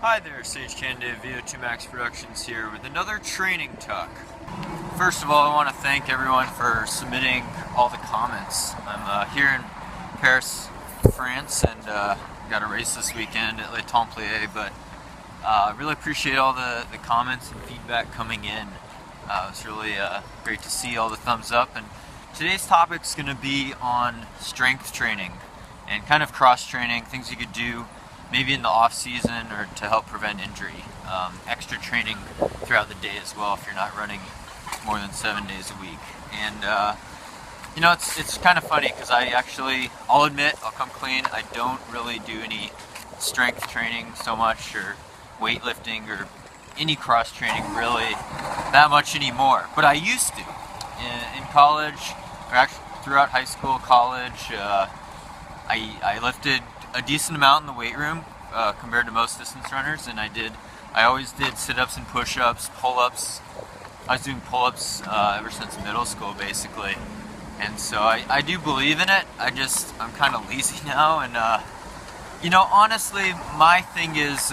Hi there, Sage Candid, VO2 Max Productions here with another training talk. First of all, I want to thank everyone for submitting all the comments. I'm here in Paris, France, and got a race this weekend at Le Templier, but I really appreciate all the comments and feedback coming in. It's really great to see all the thumbs up, and today's topic is going to be on strength training and kind of cross training, things you could do maybe in the off season or to help prevent injury. Extra training throughout the day as well if you're not running more than 7 days a week. And you know, it's kind of funny because I'll admit, I'll come clean, I don't really do any strength training so much, or weightlifting, or any cross training really that much anymore. But I used to. In college, or actually throughout high school, college, I lifted a decent amount in the weight room compared to most distance runners, and I always did sit-ups and push-ups, pull-ups. I was doing pull-ups ever since middle school, basically, and so I do believe in it. I'm kind of lazy now, and you know, honestly, my thing is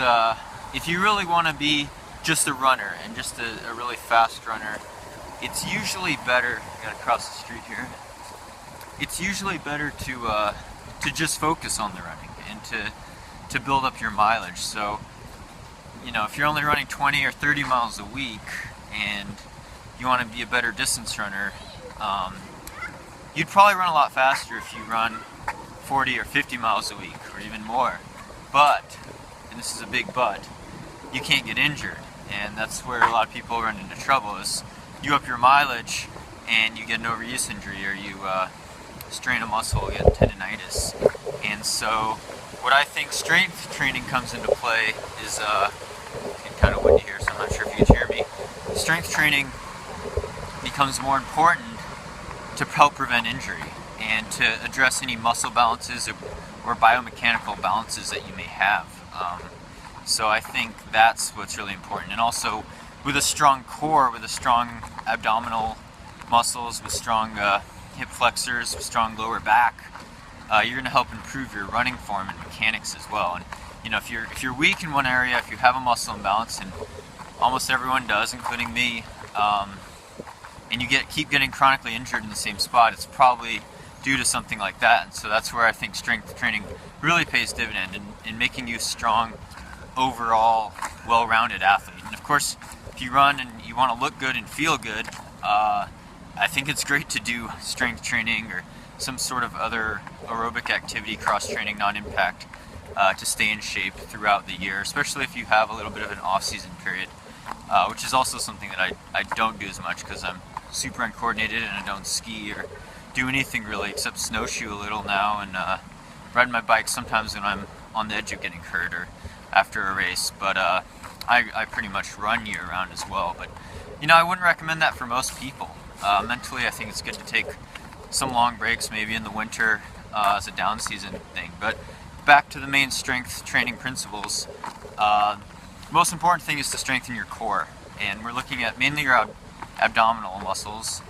if you really want to be just a runner and just a really fast runner, it's usually better. I gotta cross the street here. It's usually better to just focus on the running and to build up your mileage. So, you know, if you're only running 20 or 30 miles a week and you want to be a better distance runner, you'd probably run a lot faster if you run 40 or 50 miles a week or even more. But, and this is a big but, you can't get injured, and that's where a lot of people run into trouble. Is you up your mileage and you get an overuse injury, or you strain a muscle, you get tendinitis. And so what I think strength training comes into play is, it's kind of windy here, so I'm not sure if you can hear me. Strength training becomes more important to help prevent injury and to address any muscle balances or biomechanical balances that you may have. So I think that's what's really important. And also with a strong core, with a strong abdominal muscles, with strong hip flexors, with strong lower back, you're going to help improve your running form and mechanics as well. And you know, if you're weak in one area, if you have a muscle imbalance, and almost everyone does, including me, and you keep getting chronically injured in the same spot, it's probably due to something like that. And so that's where I think strength training really pays dividend in making you strong, overall, well-rounded athlete. And of course, if you run and you want to look good and feel good, I think it's great to do strength training or some sort of other aerobic activity, cross-training, non-impact, to stay in shape throughout the year, especially if you have a little bit of an off-season period, which is also something that I don't do as much because I'm super uncoordinated and I don't ski or do anything really except snowshoe a little now and ride my bike sometimes when I'm on the edge of getting hurt or after a race. But I pretty much run year-round as well. But you know, I wouldn't recommend that for most people. Mentally, I think it's good to take some long breaks, maybe in the winter as a down season thing. But back to the main strength training principles, the most important thing is to strengthen your core. And we're looking at mainly your abdominal muscles.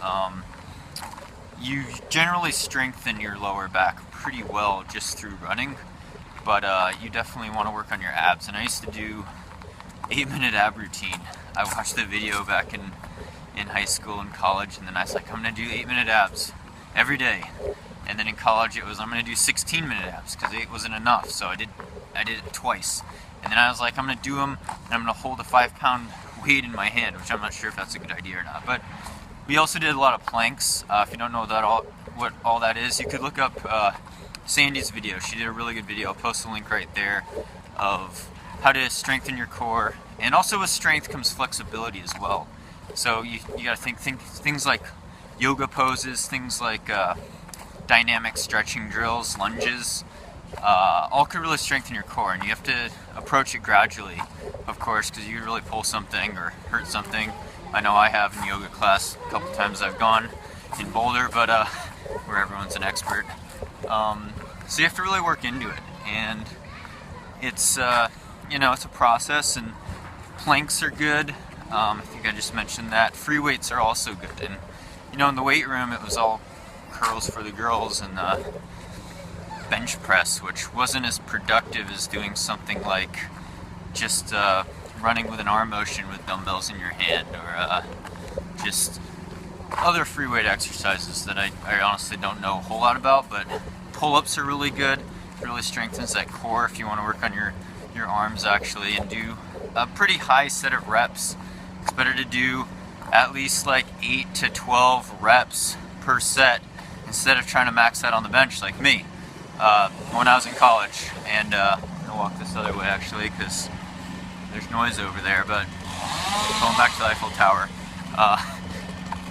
You generally strengthen your lower back pretty well just through running, but you definitely want to work on your abs. And I used to do 8-minute ab routine. I watched the video back in high school and college, and then I was like, I'm going to do 8-minute abs every day. And then in college it was, I'm going to do 16-minute abs because 8 wasn't enough, so I did it twice. And then I was like, I'm going to do them and I'm going to hold a 5-pound weight in my hand, which I'm not sure if that's a good idea or not. But we also did a lot of planks. If you don't know what all that is, you could look up Sandy's video. She did a really good video. I'll post the link right there of how to strengthen your core. And also with strength comes flexibility as well. So you got to think things like yoga poses, things like dynamic stretching drills, lunges, all could really strengthen your core. And you have to approach it gradually, of course, because you could really pull something or hurt something. I know I have in yoga class a couple times I've gone in Boulder, but where everyone's an expert. So you have to really work into it, and it's you know, it's a process. And planks are good. I think I just mentioned that. Free weights are also good. And you know, in the weight room it was all curls for the girls and bench press, which wasn't as productive as doing something like just running with an arm motion with dumbbells in your hand, or just other free weight exercises that I honestly don't know a whole lot about, but pull-ups are really good. It really strengthens that core if you want to work on your arms actually, and do a pretty high set of reps. It's better to do at least like 8 to 12 reps per set instead of trying to max that on the bench like me when I was in college. And I'm gonna walk this other way actually because there's noise over there, but going back to the Eiffel Tower.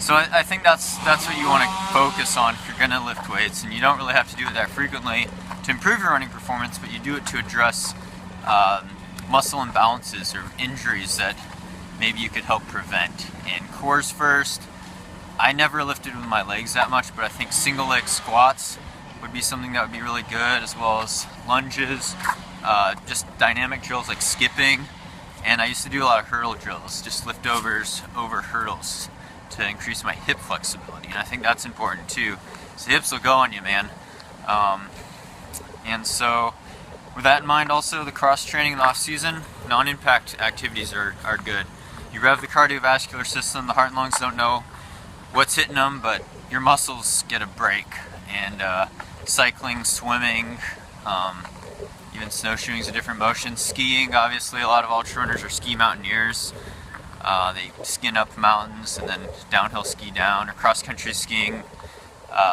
So I think that's what you want to focus on if you're going to lift weights, and you don't really have to do it that frequently to improve your running performance, but you do it to address muscle imbalances or injuries that maybe you could help prevent. And cores first. I never lifted with my legs that much, but I think single leg squats would be something that would be really good, as well as lunges, just dynamic drills like skipping, and I used to do a lot of hurdle drills, just liftovers over hurdles to increase my hip flexibility, and I think that's important too. So hips will go on you, man. And so with that in mind, also the cross training in the off season, non-impact activities are good. You rev the cardiovascular system, the heart and lungs don't know what's hitting them, but your muscles get a break. And cycling, swimming, even snowshoeing is a different motion. Skiing, obviously, a lot of ultra runners are ski mountaineers. They skin up mountains and then downhill ski down. Or cross country skiing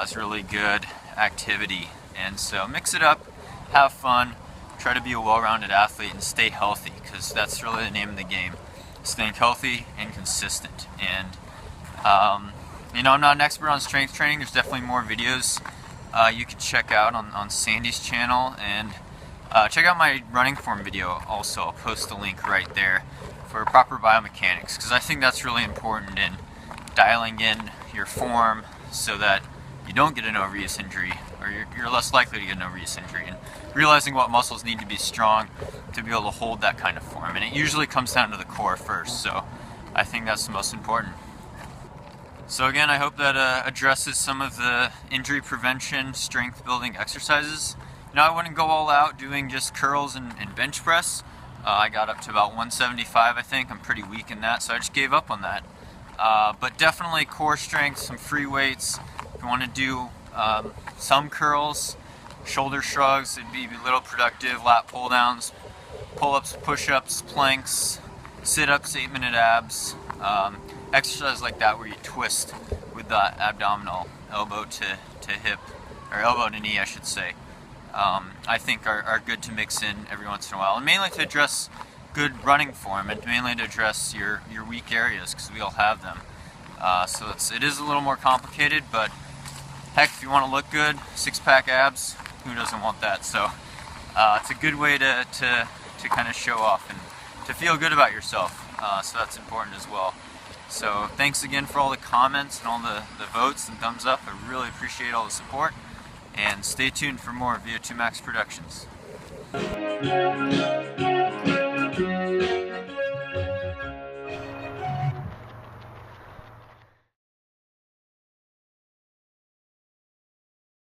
is a really good activity. And so mix it up, have fun, try to be a well-rounded athlete, and stay healthy, because that's really the name of the game. Staying healthy and consistent. And you know, I'm not an expert on strength training. There's definitely more videos you can check out on Sandy's channel, and check out my running form video also. I'll post the link right there for proper biomechanics, because I think that's really important in dialing in your form so that you don't get an overuse injury, or you're less likely to get an overuse injury, and realizing what muscles need to be strong to be able to hold that kind of form. And it usually comes down to the core first, so I think that's the most important. So again, I hope that addresses some of the injury prevention, strength building exercises. You know, I wouldn't go all out doing just curls and bench press. I got up to about 175, I think. I'm pretty weak in that, so I just gave up on that. But definitely core strength, some free weights. If you want to do some curls, shoulder shrugs, it'd be a little productive, lat pull downs, pull-ups, push-ups, planks, sit-ups, 8-minute abs. Exercises like that where you twist with the abdominal, elbow to hip, or elbow to knee I should say, I think are good to mix in every once in a while, and mainly to address good running form, and mainly to address your weak areas, because we all have them. So it is a little more complicated, but heck, if you want to look good, 6-pack abs, who doesn't want that? So it's a good way to kind of show off and to feel good about yourself, so that's important as well. So thanks again for all the comments and all the votes and thumbs up. I really appreciate all the support, and stay tuned for more VO2 Max Productions.